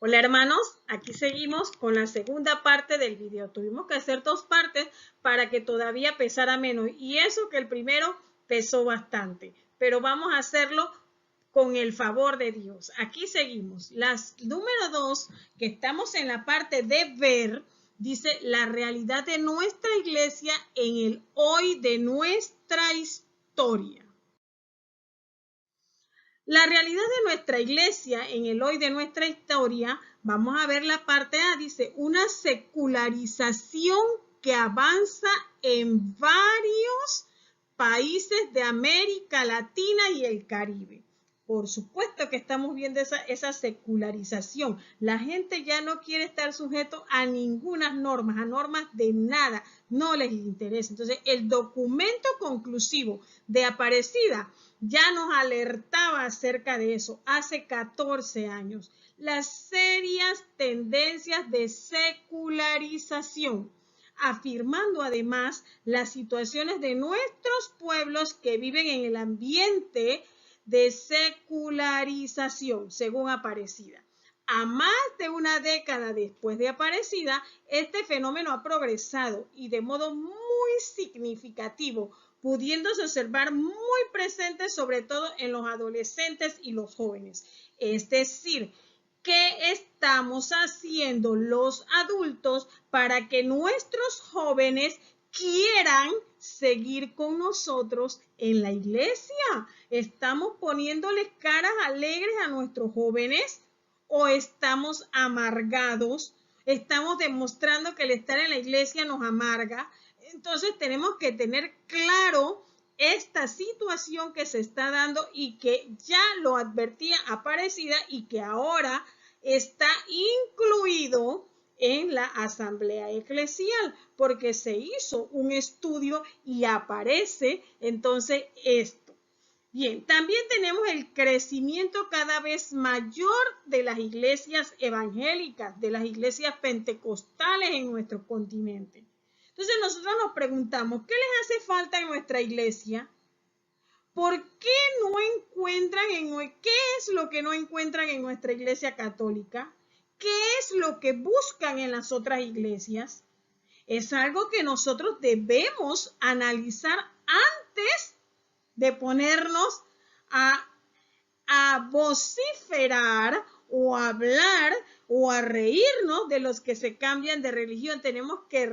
Hola hermanos, aquí seguimos con la segunda parte del video. Tuvimos que hacer dos partes para que todavía pesara menos y eso que el primero pesó bastante, pero vamos a hacerlo con el favor de Dios. Aquí seguimos. Número 2, que estamos en la parte de ver, dice la realidad de nuestra iglesia en el hoy de nuestra historia. La realidad de nuestra iglesia en el hoy de nuestra historia, vamos a ver la parte A, dice una secularización que avanza en varios países de América Latina y el Caribe. Por supuesto que estamos viendo esa secularización. La gente ya no quiere estar sujeto a ninguna norma, a normas de nada, no les interesa. Entonces, el documento conclusivo de Aparecida ya nos alertaba acerca de eso hace 14 años. Las serias tendencias de secularización, afirmando además las situaciones de nuestros pueblos que viven en el ambiente de secularización, según Aparecida. A más de una década después de Aparecida, este fenómeno ha progresado y de modo muy significativo, pudiéndose observar muy presente sobre todo en los adolescentes y los jóvenes. Es decir, ¿qué estamos haciendo los adultos para que nuestros jóvenes quieran seguir con nosotros en la iglesia? ¿Estamos poniéndoles caras alegres a nuestros jóvenes o estamos amargados? ¿Estamos demostrando que el estar en la iglesia nos amarga? Entonces tenemos que tener claro esta situación que se está dando y que ya lo advertía Aparecida y que ahora está incluido en la asamblea eclesial porque se hizo un estudio y aparece entonces esto. Bien, también tenemos el crecimiento cada vez mayor de las iglesias evangélicas, de las iglesias pentecostales en nuestro continente. Entonces nosotros nos preguntamos, ¿qué les hace falta en nuestra iglesia? ¿Por qué no encuentran qué es lo que no encuentran en nuestra iglesia católica? ¿Qué es lo que buscan en las otras iglesias? Es algo que nosotros debemos analizar antes de ponernos a vociferar o a hablar o a reírnos de los que se cambian de religión. Tenemos que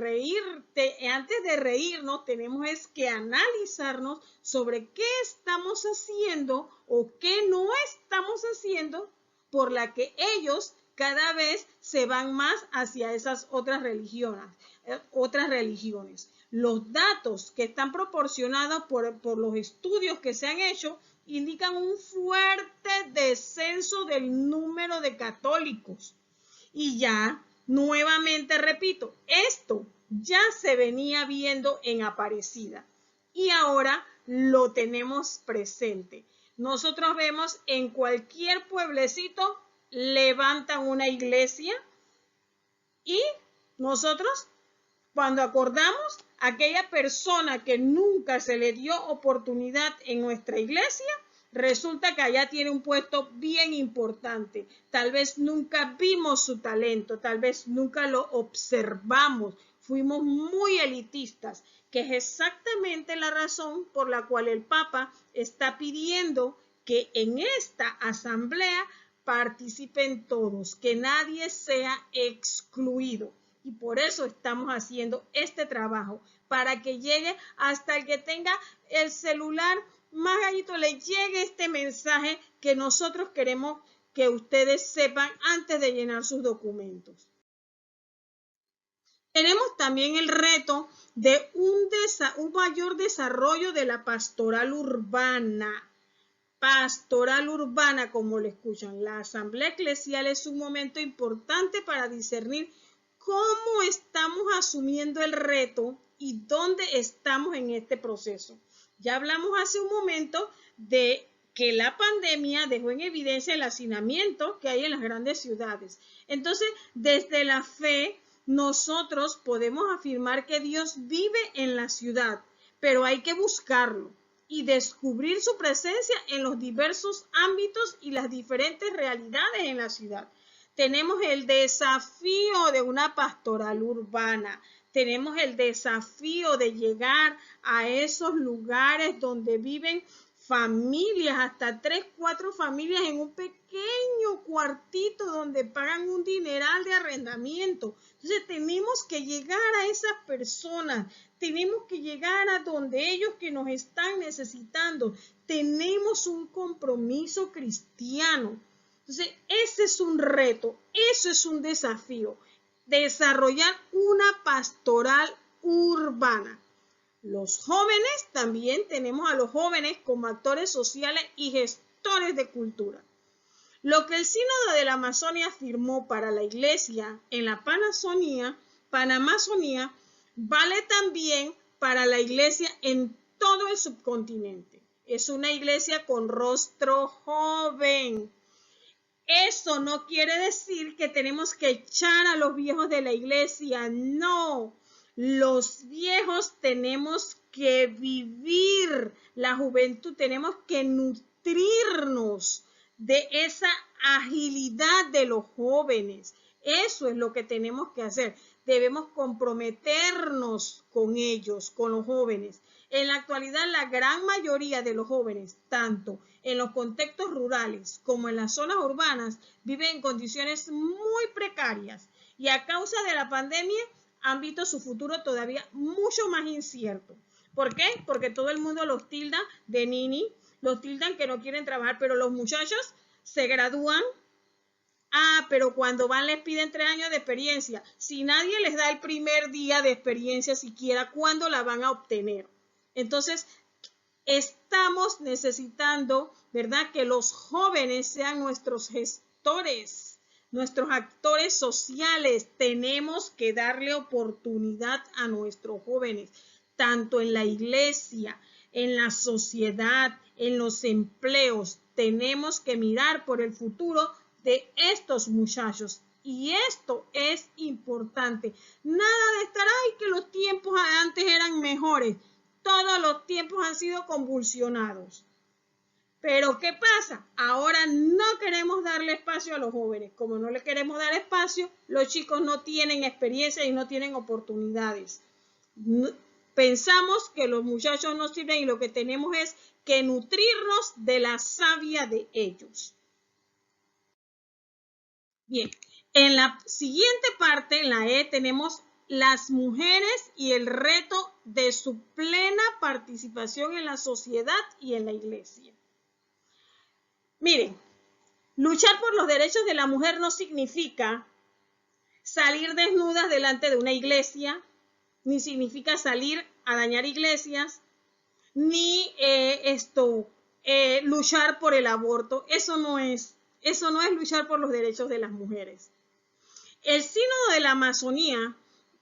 antes de reírnos tenemos que analizarnos sobre qué estamos haciendo o qué no estamos haciendo por la que ellos cada vez se van más hacia esas otras religiones. Los datos que están proporcionados por los estudios que se han hecho indican un fuerte descenso del número de católicos. Y ya, nuevamente repito, esto ya se venía viendo en Aparecida y ahora lo tenemos presente. Nosotros vemos en cualquier pueblecito levantan una iglesia y nosotros cuando acordamos aquella persona que nunca se le dio oportunidad en nuestra iglesia, resulta que allá tiene un puesto bien importante. Tal vez nunca vimos su talento, tal vez nunca lo observamos. Fuimos muy elitistas, que es exactamente la razón por la cual el Papa está pidiendo que en esta asamblea participen todos, que nadie sea excluido. Y por eso estamos haciendo este trabajo, para que llegue hasta el que tenga el celular más gallito, le llegue este mensaje que nosotros queremos que ustedes sepan antes de llenar sus documentos. Tenemos también el reto de un mayor desarrollo de la pastoral urbana. Pastoral urbana, como lo escuchan. La asamblea eclesial es un momento importante para discernir cómo estamos asumiendo el reto y dónde estamos en este proceso. Ya hablamos hace un momento de que la pandemia dejó en evidencia el hacinamiento que hay en las grandes ciudades. Entonces, desde la fe, nosotros podemos afirmar que Dios vive en la ciudad, pero hay que buscarlo y descubrir su presencia en los diversos ámbitos y las diferentes realidades en la ciudad. Tenemos el desafío de una pastoral urbana. Tenemos el desafío de llegar a esos lugares donde viven familias, hasta 3, 4 familias en un pequeño cuartito donde pagan un dineral de arrendamiento. Entonces tenemos que llegar a esas personas, tenemos que llegar a donde ellos que nos están necesitando. Tenemos un compromiso cristiano. Entonces ese es un reto, eso es un desafío, desarrollar una pastoral urbana. Los jóvenes, también tenemos a los jóvenes como actores sociales y gestores de cultura. Lo que el Sínodo de la Amazonia firmó para la Iglesia en la Panamazonía vale también para la Iglesia en todo el subcontinente. Es una iglesia con rostro joven. Eso no quiere decir que tenemos que echar a los viejos de la iglesia, no. Los viejos tenemos que vivir la juventud, tenemos que nutrirnos de esa agilidad de los jóvenes. Eso es lo que tenemos que hacer. Debemos comprometernos con ellos, con los jóvenes. En la actualidad, la gran mayoría de los jóvenes, tanto en los contextos rurales como en las zonas urbanas, viven en condiciones muy precarias y a causa de la pandemia han visto su futuro todavía mucho más incierto. ¿Por qué? Porque todo el mundo los tilda de nini, los tildan que no quieren trabajar, pero los muchachos se gradúan. Pero cuando van les piden 3 años de experiencia. Si nadie les da el primer día de experiencia siquiera, ¿cuándo la van a obtener? Entonces, estamos necesitando, ¿verdad?, que los jóvenes sean nuestros gestores, nuestros actores sociales. Tenemos que darle oportunidad a nuestros jóvenes, tanto en la iglesia, en la sociedad, en los empleos. Tenemos que mirar por el futuro de estos muchachos. Y esto es importante. Nada de estar, ay, que los tiempos antes eran mejores. Todos los tiempos han sido convulsionados. Pero ¿qué pasa? Ahora no queremos darle espacio a los jóvenes. Como no le queremos dar espacio, los chicos no tienen experiencia y no tienen oportunidades. Pensamos que los muchachos no sirven y lo que tenemos es que nutrirnos de la savia de ellos. Bien, en la siguiente parte, en la E, tenemos las mujeres y el reto de su plena participación en la sociedad y en la iglesia. Miren, luchar por los derechos de la mujer no significa salir desnudas delante de una iglesia, ni significa salir a dañar iglesias, ni luchar por el aborto. Eso no es luchar por los derechos de las mujeres. El Sínodo de la Amazonía,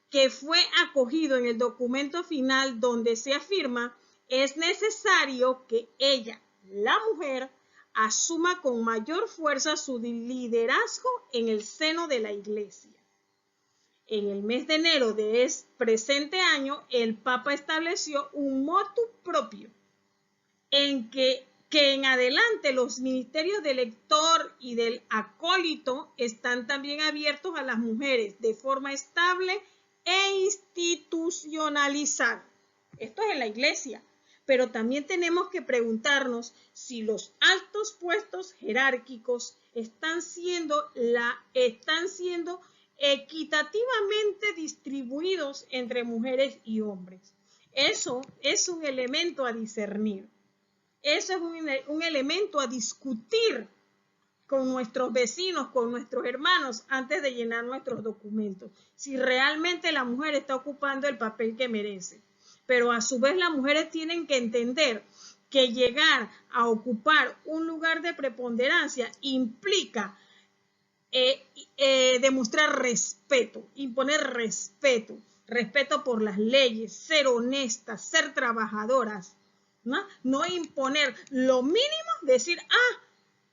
que fue acogido en el documento final donde se afirma, es necesario que ella, la mujer, asuma con mayor fuerza su liderazgo en el seno de la iglesia. En el mes de enero de este presente año, el Papa estableció un motu propio en que en adelante los ministerios del lector y del acólito están también abiertos a las mujeres de forma estable e institucionalizada. Esto es en la iglesia, pero también tenemos que preguntarnos si los altos puestos jerárquicos están siendo equitativamente distribuidos entre mujeres y hombres. Eso es un elemento a discernir. Eso es un elemento a discutir con nuestros vecinos, con nuestros hermanos, antes de llenar nuestros documentos. Si realmente la mujer está ocupando el papel que merece. Pero a su vez las mujeres tienen que entender que llegar a ocupar un lugar de preponderancia implica demostrar respeto, imponer respeto por las leyes, ser honestas, ser trabajadoras. No imponer lo mínimo, decir,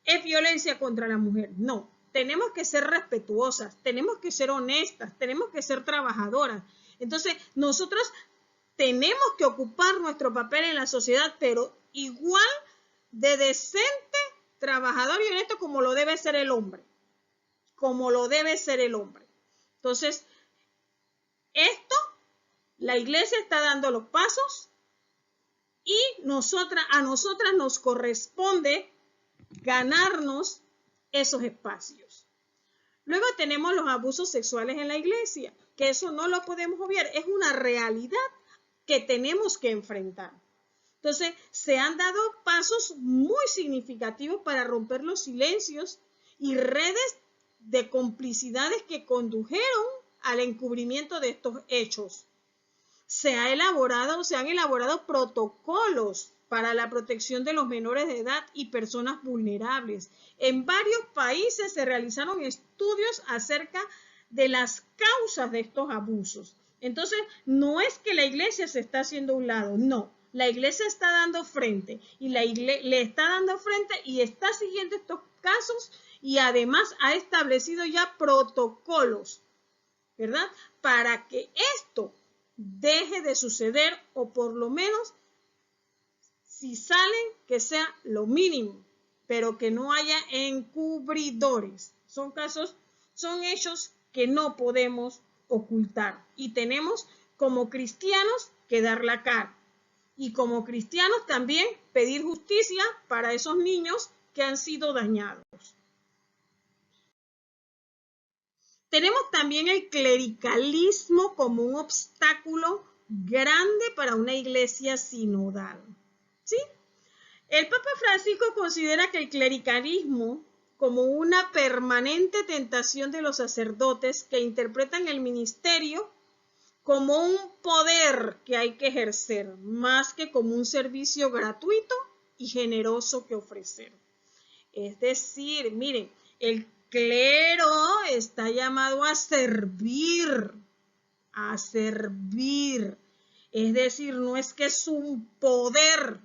es violencia contra la mujer. No, tenemos que ser respetuosas, tenemos que ser honestas, tenemos que ser trabajadoras. Entonces, nosotros tenemos que ocupar nuestro papel en la sociedad, pero igual de decente, trabajador y honesto como lo debe ser el hombre. como lo debe ser el hombre. Entonces, esto, la iglesia está dando los pasos y a nosotras nos corresponde ganarnos esos espacios. Luego tenemos los abusos sexuales en la iglesia, que eso no lo podemos obviar, es una realidad que tenemos que enfrentar. Entonces, se han dado pasos muy significativos para romper los silencios y redes de complicidades que condujeron al encubrimiento de estos hechos. Se han elaborado protocolos para la protección de los menores de edad y personas vulnerables. En varios países se realizaron estudios acerca de las causas de estos abusos. Entonces, no es que la iglesia se está haciendo a un lado, no. La iglesia está dando frente y le está dando frente y está siguiendo estos casos y además ha establecido ya protocolos, ¿verdad? Para que esto deje de suceder o por lo menos si salen que sea lo mínimo, pero que no haya encubridores. Son hechos que no podemos ocultar y tenemos como cristianos que dar la cara y como cristianos también pedir justicia para esos niños que han sido dañados. Tenemos también el clericalismo como un obstáculo grande para una iglesia sinodal. ¿Sí? El Papa Francisco considera que el clericalismo como una permanente tentación de los sacerdotes que interpretan el ministerio como un poder que hay que ejercer, más que como un servicio gratuito y generoso que ofrecer. Es decir, miren, el clero está llamado a servir. Es decir, no es que es un poder,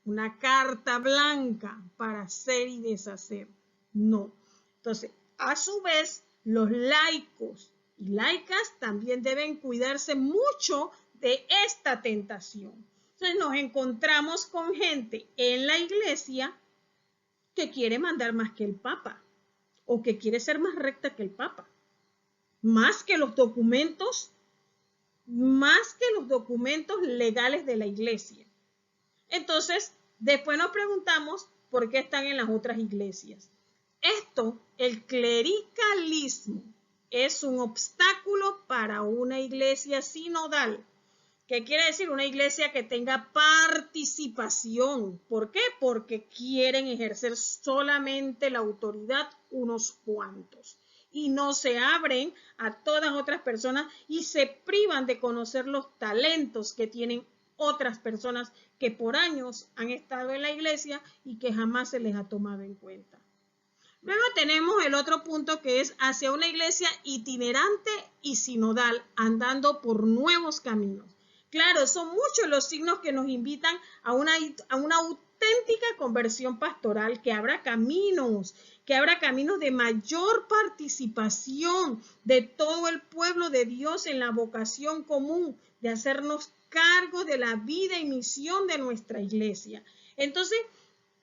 una carta blanca para hacer y deshacer. No. Entonces, a su vez, los laicos y laicas también deben cuidarse mucho de esta tentación. Entonces, nos encontramos con gente en la iglesia que quiere mandar más que el Papa o que quiere ser más recta que el Papa, más que los documentos legales de la iglesia. Entonces, después nos preguntamos por qué están en las otras iglesias. El clericalismo, es un obstáculo para una iglesia sinodal. ¿Qué quiere decir? Una iglesia que tenga participación. ¿Por qué? Porque quieren ejercer solamente la autoridad unos cuantos y no se abren a todas otras personas y se privan de conocer los talentos que tienen otras personas que por años han estado en la iglesia y que jamás se les ha tomado en cuenta. Luego tenemos el otro punto que es hacia una iglesia itinerante y sinodal, andando por nuevos caminos. Claro, son muchos los signos que nos invitan a una auténtica conversión pastoral, que abra caminos de mayor participación de todo el pueblo de Dios en la vocación común, de hacernos cargo de la vida y misión de nuestra iglesia. Entonces,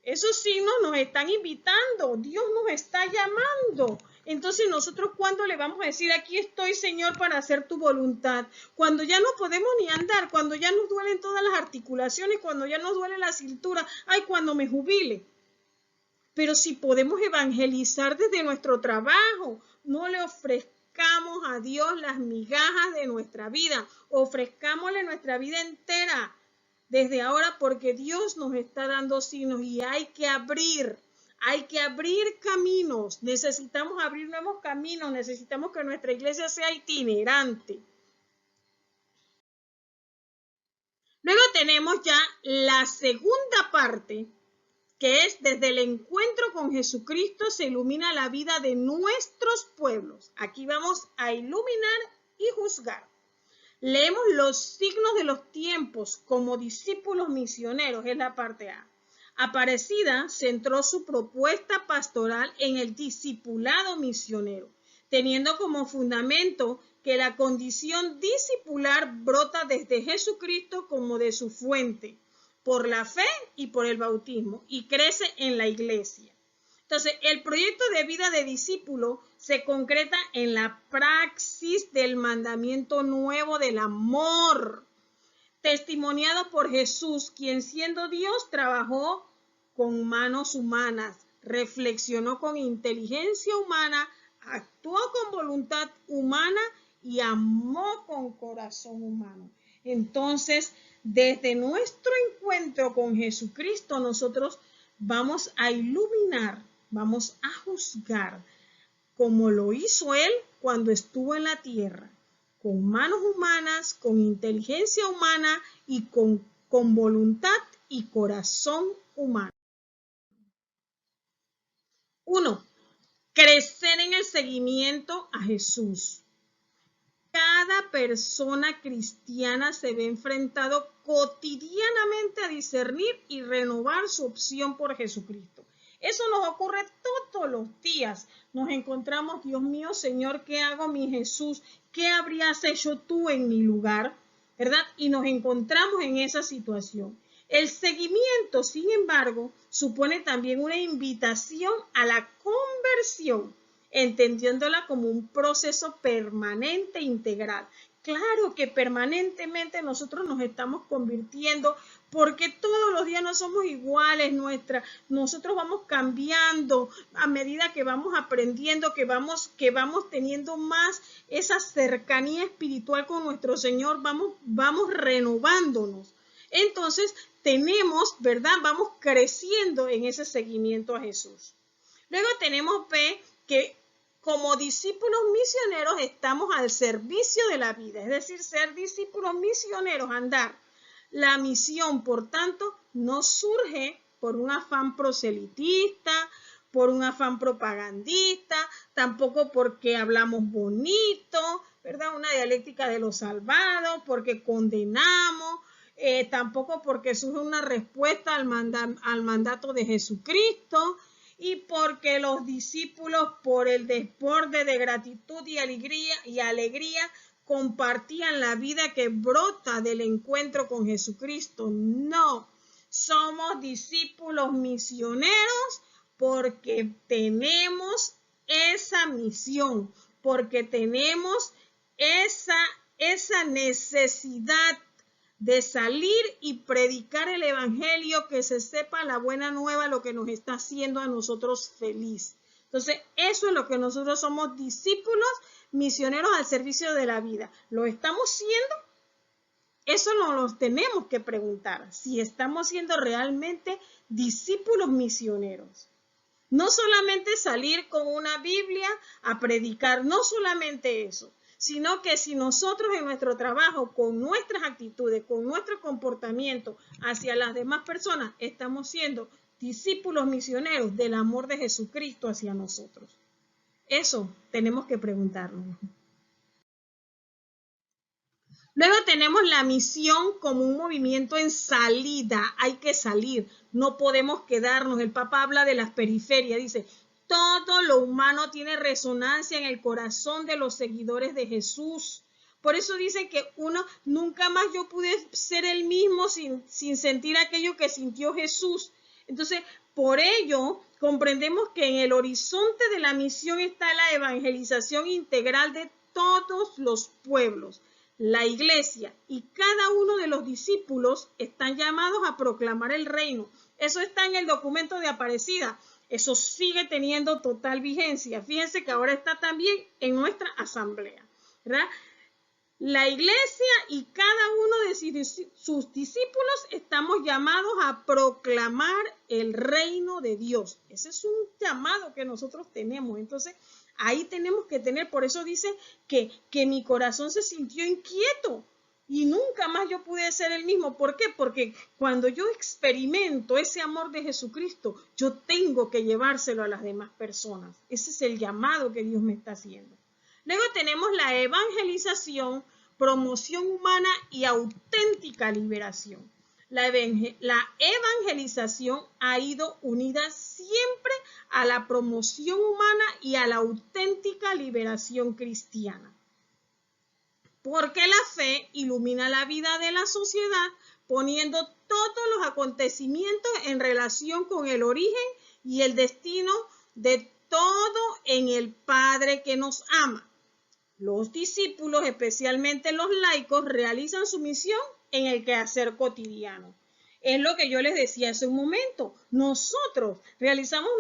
esos signos nos están invitando, Dios nos está llamando. Entonces nosotros, ¿cuándo le vamos a decir, aquí estoy, Señor, para hacer tu voluntad? Cuando ya no podemos ni andar, cuando ya nos duelen todas las articulaciones, cuando ya nos duele la cintura, ay, cuando me jubile. Pero si podemos evangelizar desde nuestro trabajo, no le ofrezcamos a Dios las migajas de nuestra vida, ofrezcámosle nuestra vida entera desde ahora, porque Dios nos está dando signos y hay que abrir caminos, necesitamos abrir nuevos caminos, necesitamos que nuestra iglesia sea itinerante. Luego tenemos ya la segunda parte, que es desde el encuentro con Jesucristo se ilumina la vida de nuestros pueblos. Aquí vamos a iluminar y juzgar. Leemos los signos de los tiempos como discípulos misioneros, es la parte A. Aparecida centró su propuesta pastoral en el discipulado misionero, teniendo como fundamento que la condición discipular brota desde Jesucristo como de su fuente, por la fe y por el bautismo, y crece en la iglesia. Entonces, el proyecto de vida de discípulo se concreta en la praxis del mandamiento nuevo del amor, testimoniado por Jesús, quien siendo Dios trabajó con manos humanas, reflexionó con inteligencia humana, actuó con voluntad humana y amó con corazón humano. Entonces, desde nuestro encuentro con Jesucristo, nosotros vamos a iluminar, vamos a juzgar, como lo hizo Él cuando estuvo en la tierra, con manos humanas, con inteligencia humana y con voluntad y corazón humano. 1. Crecer en el seguimiento a Jesús. Cada persona cristiana se ve enfrentado cotidianamente a discernir y renovar su opción por Jesucristo. Eso nos ocurre todos los días. Nos encontramos, Dios mío, Señor, ¿qué hago, mi Jesús? ¿Qué habrías hecho tú en mi lugar? ¿Verdad? Y nos encontramos en esa situación. El seguimiento, sin embargo, supone también una invitación a la conversión, entendiéndola como un proceso permanente e integral. Claro que permanentemente nosotros nos estamos convirtiendo, porque todos los días no somos iguales, nosotros vamos cambiando a medida que vamos aprendiendo, que vamos teniendo más esa cercanía espiritual con nuestro Señor, vamos renovándonos. Entonces tenemos, ¿verdad? Vamos creciendo en ese seguimiento a Jesús. Luego tenemos B, que como discípulos misioneros estamos al servicio de la vida, es decir, ser discípulos misioneros, andar. La misión, por tanto, no surge por un afán proselitista, por un afán propagandista, tampoco porque hablamos bonito, ¿verdad? Una dialéctica de los salvados, porque condenamos, tampoco porque surge una respuesta al mandato de Jesucristo, y porque los discípulos, por el desborde de gratitud y alegría, compartían la vida que brota del encuentro con Jesucristo. No, somos discípulos misioneros porque tenemos esa misión, porque tenemos esa necesidad de salir y predicar el evangelio, que se sepa la buena nueva, lo que nos está haciendo a nosotros feliz. Entonces, eso es lo que nosotros somos, discípulos misioneros al servicio de la vida. ¿Lo estamos siendo? Eso nos lo tenemos que preguntar, si estamos siendo realmente discípulos misioneros. No solamente salir con una Biblia a predicar, no solamente eso, sino que si nosotros en nuestro trabajo, con nuestras actitudes, con nuestro comportamiento hacia las demás personas, estamos siendo discípulos misioneros del amor de Jesucristo hacia nosotros. Eso tenemos que preguntarnos. Luego tenemos la misión como un movimiento en salida. Hay que salir, no podemos quedarnos. El Papa habla de las periferias, dice, todo lo humano tiene resonancia en el corazón de los seguidores de Jesús. Por eso dice que nunca más yo pude ser el mismo sin sentir aquello que sintió Jesús. Entonces, por ello, comprendemos que en el horizonte de la misión está la evangelización integral de todos los pueblos. La iglesia y cada uno de los discípulos están llamados a proclamar el reino. Eso está en el documento de Aparecida. Eso sigue teniendo total vigencia. Fíjense que ahora está también en nuestra asamblea, ¿verdad? La iglesia y cada uno de sus discípulos estamos llamados a proclamar el reino de Dios. Ese es un llamado que nosotros tenemos. Entonces, ahí tenemos que tener, por eso dice que mi corazón se sintió inquieto y nunca más yo pude ser el mismo. ¿Por qué? Porque cuando yo experimento ese amor de Jesucristo, yo tengo que llevárselo a las demás personas. Ese es el llamado que Dios me está haciendo. Luego tenemos la evangelización, promoción humana y auténtica liberación. La evangelización ha ido unida siempre a la promoción humana y a la auténtica liberación cristiana. Porque la fe ilumina la vida de la sociedad, poniendo todos los acontecimientos en relación con el origen y el destino de todo en el Padre que nos ama. Los discípulos, especialmente los laicos, realizan su misión en el quehacer cotidiano. Es lo que yo les decía hace un momento. Nosotros realizamos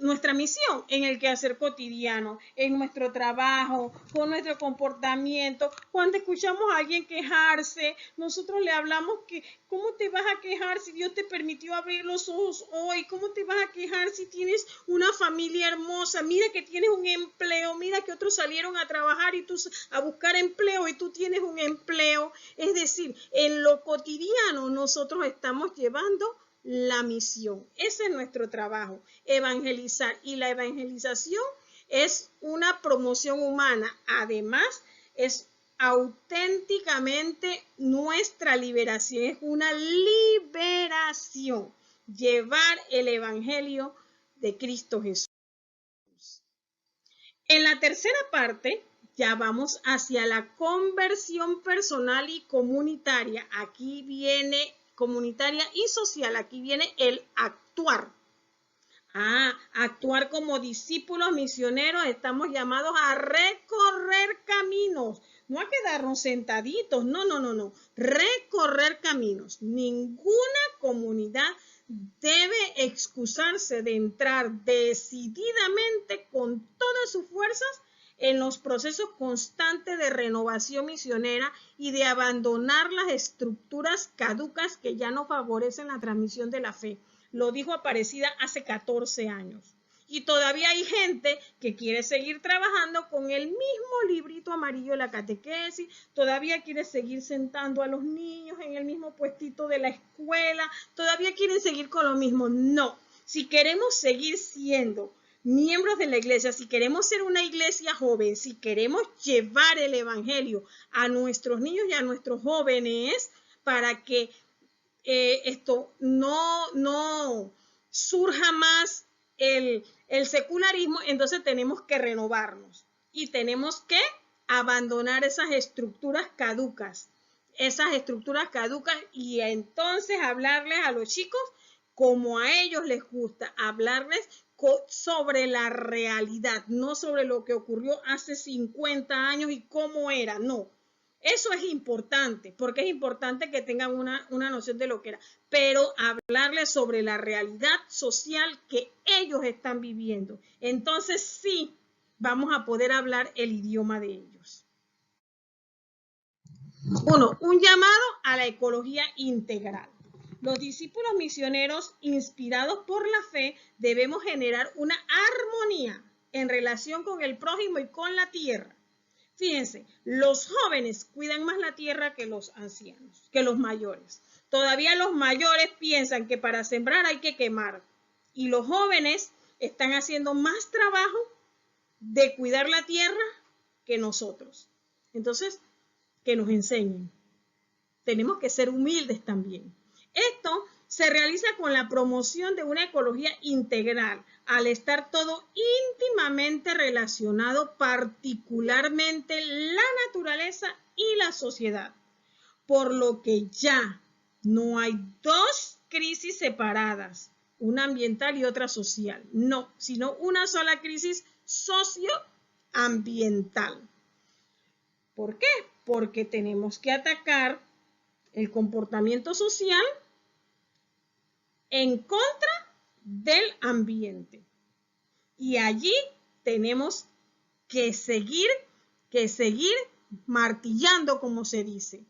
nuestra misión en el quehacer cotidiano, en nuestro trabajo, con nuestro comportamiento. Cuando escuchamos a alguien quejarse, nosotros le hablamos que ¿cómo te vas a quejar si Dios te permitió abrir los ojos hoy? ¿Cómo te vas a quejar si tienes una familia hermosa? Mira que tienes un empleo, mira que otros salieron a trabajar y tú a buscar empleo y tú tienes un empleo. Es decir, en lo cotidiano nosotros estamos llevando la misión. Ese es nuestro trabajo, evangelizar. Y la evangelización es una promoción humana. Además, es auténticamente nuestra liberación. Es una liberación. Llevar el evangelio de Cristo Jesús. En la tercera parte, ya vamos hacia la conversión personal y comunitaria. Aquí viene comunitaria y social, aquí viene el actuar. Actuar como discípulos misioneros, estamos llamados a recorrer caminos, no a quedarnos sentaditos, no, recorrer caminos. Ninguna comunidad debe excusarse de entrar decididamente con todas sus fuerzas en los procesos constantes de renovación misionera y de abandonar las estructuras caducas que ya no favorecen la transmisión de la fe. Lo dijo Aparecida hace 14 años. Y todavía hay gente que quiere seguir trabajando con el mismo librito amarillo de la catequesis, todavía quiere seguir sentando a los niños en el mismo puestito de la escuela, todavía quieren seguir con lo mismo. No, si queremos seguir siendo miembros de la iglesia, si queremos ser una iglesia joven, si queremos llevar el evangelio a nuestros niños y a nuestros jóvenes para que esto no surja más el secularismo, entonces tenemos que renovarnos y tenemos que abandonar esas estructuras caducas y entonces hablarles a los chicos como a ellos les gusta, hablarles sobre la realidad, no sobre lo que ocurrió hace 50 años y cómo era, no. Eso es importante, porque es importante que tengan una noción de lo que era, pero hablarles sobre la realidad social que ellos están viviendo. Entonces sí, vamos a poder hablar el idioma de ellos. 1. Un llamado a la ecología integral. Los discípulos misioneros inspirados por la fe debemos generar una armonía en relación con el prójimo y con la tierra. Fíjense, los jóvenes cuidan más la tierra que los ancianos, que los mayores. Todavía los mayores piensan que para sembrar hay que quemar. Y los jóvenes están haciendo más trabajo de cuidar la tierra que nosotros. Entonces, que nos enseñen. Tenemos que ser humildes también. Esto se realiza con la promoción de una ecología integral, al estar todo íntimamente relacionado, particularmente la naturaleza y la sociedad, por lo que ya no hay dos crisis separadas, una ambiental y otra social, no, sino una sola crisis socioambiental. ¿Por qué? Porque tenemos que atacar el comportamiento social en contra del ambiente. Y allí tenemos que seguir martillando, como se dice,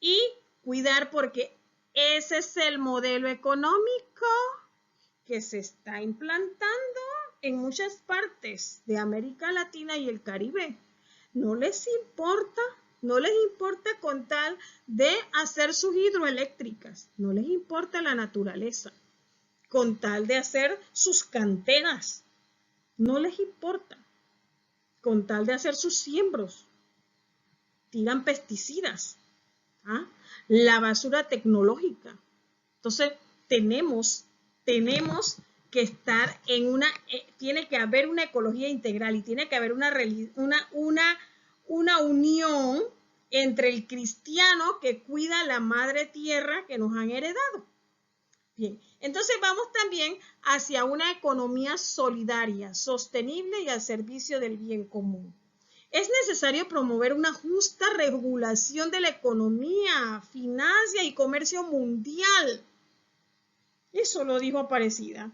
y cuidar, porque ese es el modelo económico que se está implantando en muchas partes de América Latina y el Caribe. No les importa con tal de hacer sus hidroeléctricas, no les importa la naturaleza, con tal de hacer sus canteras, no les importa, con tal de hacer sus siembros, tiran pesticidas, la basura tecnológica. Entonces tenemos que estar tiene que haber una ecología integral y tiene que haber una unión entre el cristiano que cuida la madre tierra que nos han heredado Bien, entonces vamos también hacia una economía solidaria, sostenible y al servicio del bien común. Es necesario promover una justa regulación de la economía, finanzas y comercio mundial. Eso lo dijo Aparecida.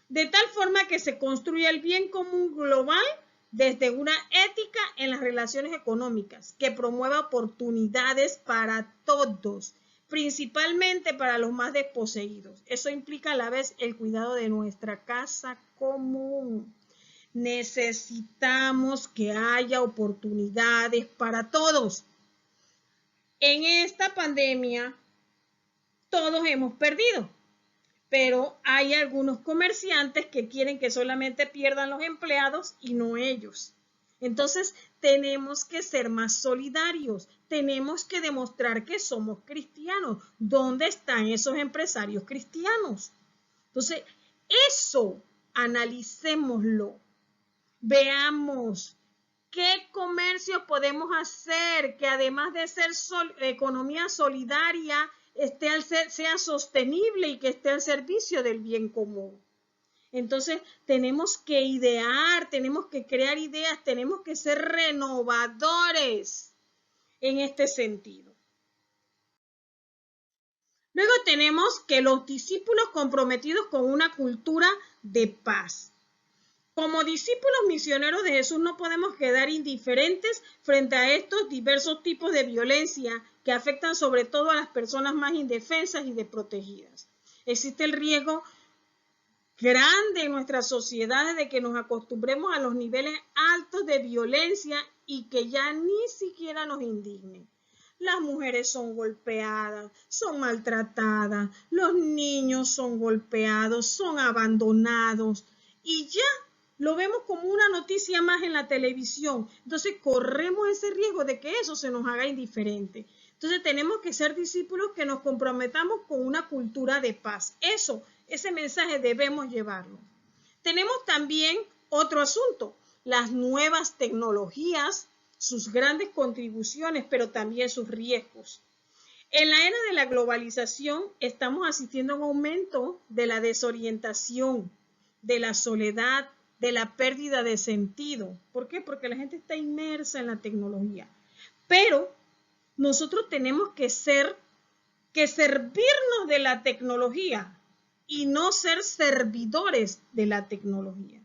De tal forma que se construya el bien común global desde una ética en las relaciones económicas que promueva oportunidades para todos, principalmente para los más desposeídos. Eso implica a la vez el cuidado de nuestra casa común. Necesitamos que haya oportunidades para todos. En esta pandemia, todos hemos perdido, pero hay algunos comerciantes que quieren que solamente pierdan los empleados y no ellos. Entonces, tenemos que ser más solidarios, tenemos que demostrar que somos cristianos. ¿Dónde están esos empresarios cristianos? Entonces, eso analicémoslo, veamos qué comercio podemos hacer que además de ser economía solidaria, sea sostenible y que esté al servicio del bien común. Entonces, tenemos que idear, tenemos que crear ideas, tenemos que ser renovadores en este sentido. Luego tenemos que los discípulos comprometidos con una cultura de paz. Como discípulos misioneros de Jesús no podemos quedar indiferentes frente a estos diversos tipos de violencia que afectan sobre todo a las personas más indefensas y desprotegidas. Existe el riesgo grande en nuestras sociedades de que nos acostumbremos a los niveles altos de violencia y que ya ni siquiera nos indigne. Las mujeres son golpeadas, son maltratadas, los niños son golpeados, son abandonados y ya lo vemos como una noticia más en la televisión. Entonces corremos ese riesgo de que eso se nos haga indiferente. Entonces tenemos que ser discípulos que nos comprometamos con una cultura de paz. Ese mensaje debemos llevarlo. Tenemos también otro asunto, las nuevas tecnologías, sus grandes contribuciones, pero también sus riesgos. En la era de la globalización estamos asistiendo a un aumento de la desorientación, de la soledad, de la pérdida de sentido. ¿Por qué? Porque la gente está inmersa en la tecnología. Pero nosotros tenemos que servirnos de la tecnología y no ser servidores de la tecnología.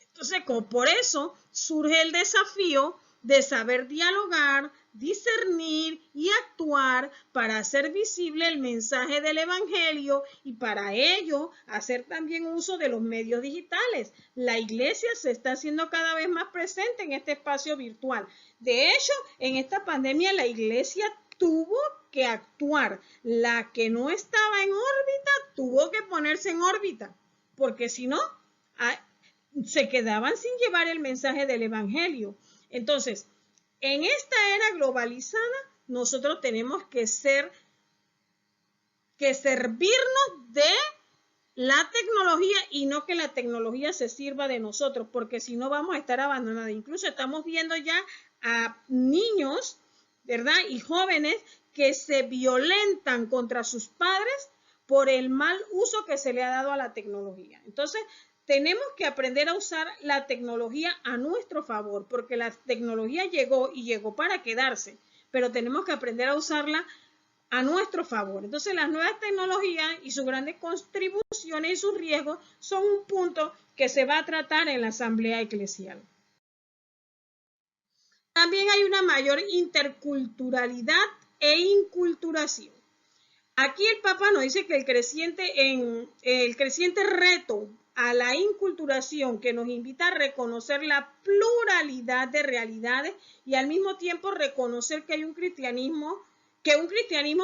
Entonces, por eso surge el desafío de saber dialogar, discernir y actuar para hacer visible el mensaje del Evangelio y para ello hacer también uso de los medios digitales. La iglesia se está haciendo cada vez más presente en este espacio virtual. De hecho, en esta pandemia la iglesia tuvo que actuar. La que no estaba en órbita tuvo que ponerse en órbita, porque si no, se quedaban sin llevar el mensaje del Evangelio. Entonces, en esta era globalizada, nosotros tenemos que servirnos de la tecnología y no que la tecnología se sirva de nosotros, porque si no vamos a estar abandonados. Incluso estamos viendo ya a niños, ¿verdad? Y jóvenes que se violentan contra sus padres por el mal uso que se le ha dado a la tecnología. Entonces, tenemos que aprender a usar la tecnología a nuestro favor, porque la tecnología llegó y llegó para quedarse, pero tenemos que aprender a usarla a nuestro favor. Entonces, las nuevas tecnologías y sus grandes contribuciones y sus riesgos son un punto que se va a tratar en la Asamblea Eclesial. También hay una mayor interculturalidad e inculturación. Aquí el Papa nos dice que el creciente reto a la inculturación que nos invita a reconocer la pluralidad de realidades y al mismo tiempo reconocer que hay un cristianismo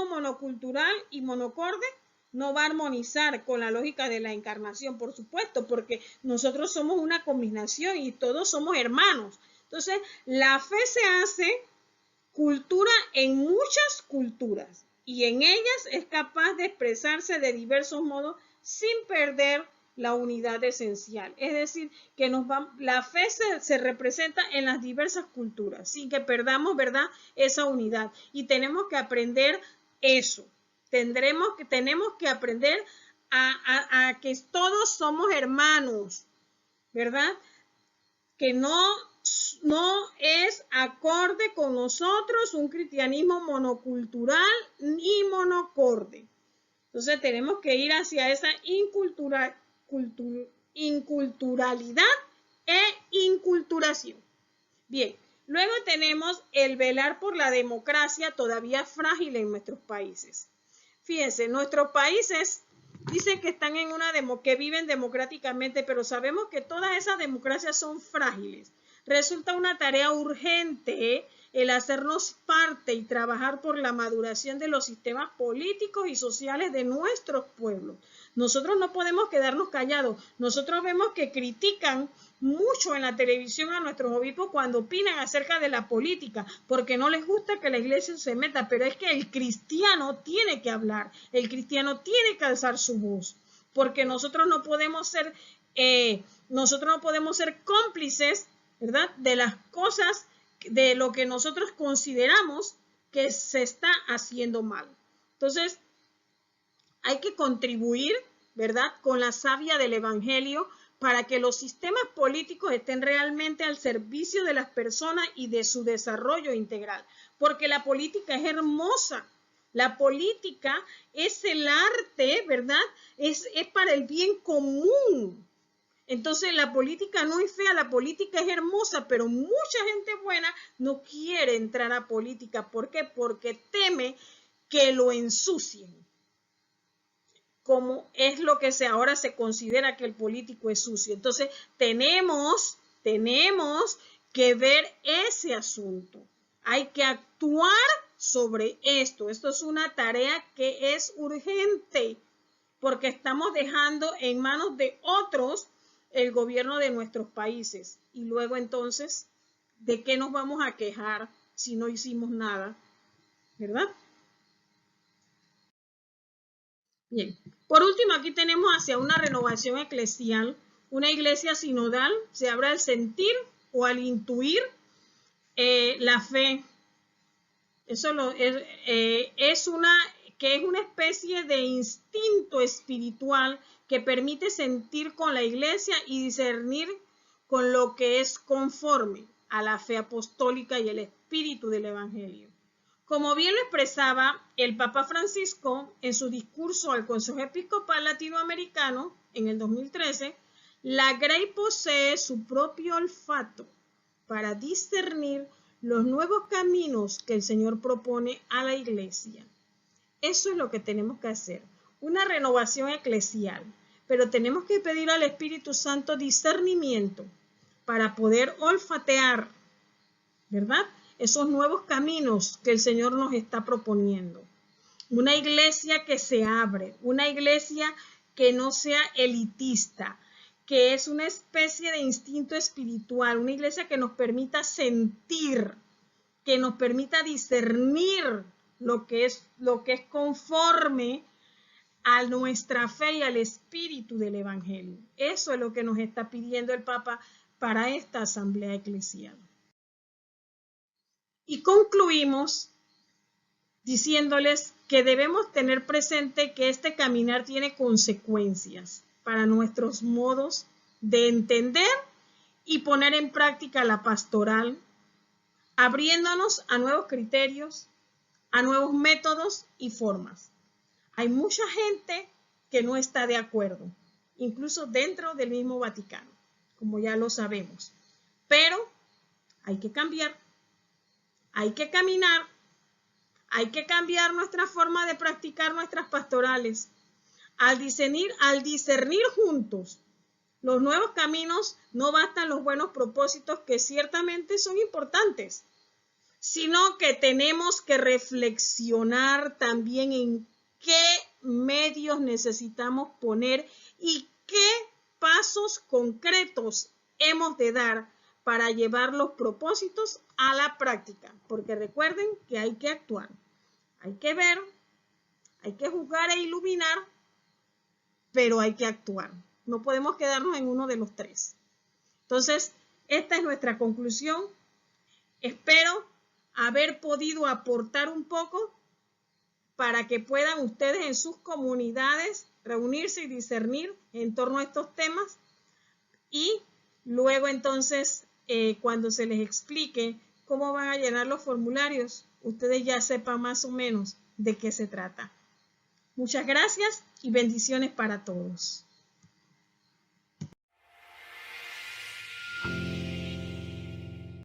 monocultural y monocorde no va a armonizar con la lógica de la encarnación, por supuesto, porque nosotros somos una combinación y todos somos hermanos. Entonces, la fe se hace cultura en muchas culturas y en ellas es capaz de expresarse de diversos modos sin perder la unidad esencial. Es decir, que la fe se representa en las diversas culturas sin que perdamos, ¿verdad?, esa unidad. Y tenemos que aprender eso. Tenemos que aprender a que todos somos hermanos, ¿verdad? Que no es acorde con nosotros un cristianismo monocultural ni monocorde. Entonces tenemos que ir hacia esa inculturalidad e inculturación. Bien, luego tenemos el velar por la democracia todavía frágil en nuestros países. Fíjense, nuestros países dicen que están en que viven democráticamente, pero sabemos que todas esas democracias son frágiles. Resulta una tarea urgente el hacernos parte y trabajar por la maduración de los sistemas políticos y sociales de nuestros pueblos. Nosotros no podemos quedarnos callados. Nosotros vemos que critican mucho en la televisión a nuestros obispos cuando opinan acerca de la política, porque no les gusta que la iglesia se meta, pero es que el cristiano tiene que hablar, el cristiano tiene que alzar su voz, porque nosotros no podemos ser cómplices, ¿verdad?, de las cosas, de lo que nosotros consideramos que se está haciendo mal. Entonces, hay que contribuir, ¿verdad?, con la savia del evangelio para que los sistemas políticos estén realmente al servicio de las personas y de su desarrollo integral. Porque la política es hermosa. La política es el arte, ¿verdad? Es para el bien común. Entonces la política no es fea, la política es hermosa, pero mucha gente buena no quiere entrar a política. ¿Por qué? Porque teme que lo ensucien, como es lo que ahora se considera que el político es sucio. Entonces tenemos que ver ese asunto. Hay que actuar sobre esto. Esto es una tarea que es urgente, porque estamos dejando en manos de otros el gobierno de nuestros países. Y luego entonces, ¿de qué nos vamos a quejar si no hicimos nada? ¿Verdad? Bien. Por último, aquí tenemos hacia una renovación eclesial. Una iglesia sinodal se abre al sentir o al intuir la fe. Eso es una especie de instinto espiritual que permite sentir con la iglesia y discernir con lo que es conforme a la fe apostólica y el espíritu del evangelio. Como bien lo expresaba el Papa Francisco en su discurso al Consejo Episcopal Latinoamericano en el 2013, la Grey posee su propio olfato para discernir los nuevos caminos que el Señor propone a la iglesia. Eso es lo que tenemos que hacer, una renovación eclesial, pero tenemos que pedir al Espíritu Santo discernimiento para poder olfatear, ¿verdad?, esos nuevos caminos que el Señor nos está proponiendo. Una iglesia que se abre, una iglesia que no sea elitista, que es una especie de instinto espiritual, una iglesia que nos permita sentir, que nos permita discernir lo que es conforme a nuestra fe y al espíritu del evangelio. Eso es lo que nos está pidiendo el Papa para esta asamblea eclesial. Y concluimos diciéndoles que debemos tener presente que este caminar tiene consecuencias para nuestros modos de entender y poner en práctica la pastoral, abriéndonos a nuevos criterios, a nuevos métodos y formas. Hay mucha gente que no está de acuerdo, incluso dentro del mismo Vaticano, como ya lo sabemos. Pero hay que cambiar, hay que caminar, hay que cambiar nuestra forma de practicar nuestras pastorales. Al discernir juntos los nuevos caminos, no bastan los buenos propósitos, que ciertamente son importantes, sino que tenemos que reflexionar también en qué medios necesitamos poner y qué pasos concretos hemos de dar para llevar los propósitos a la práctica. Porque recuerden que hay que actuar, hay que ver, hay que juzgar e iluminar, pero hay que actuar. No podemos quedarnos en uno de los tres. Entonces, esta es nuestra conclusión. Espero haber podido aportar un poco para que puedan ustedes en sus comunidades reunirse y discernir en torno a estos temas y luego entonces cuando se les explique cómo van a llenar los formularios, ustedes ya sepan más o menos de qué se trata. Muchas gracias y bendiciones para todos.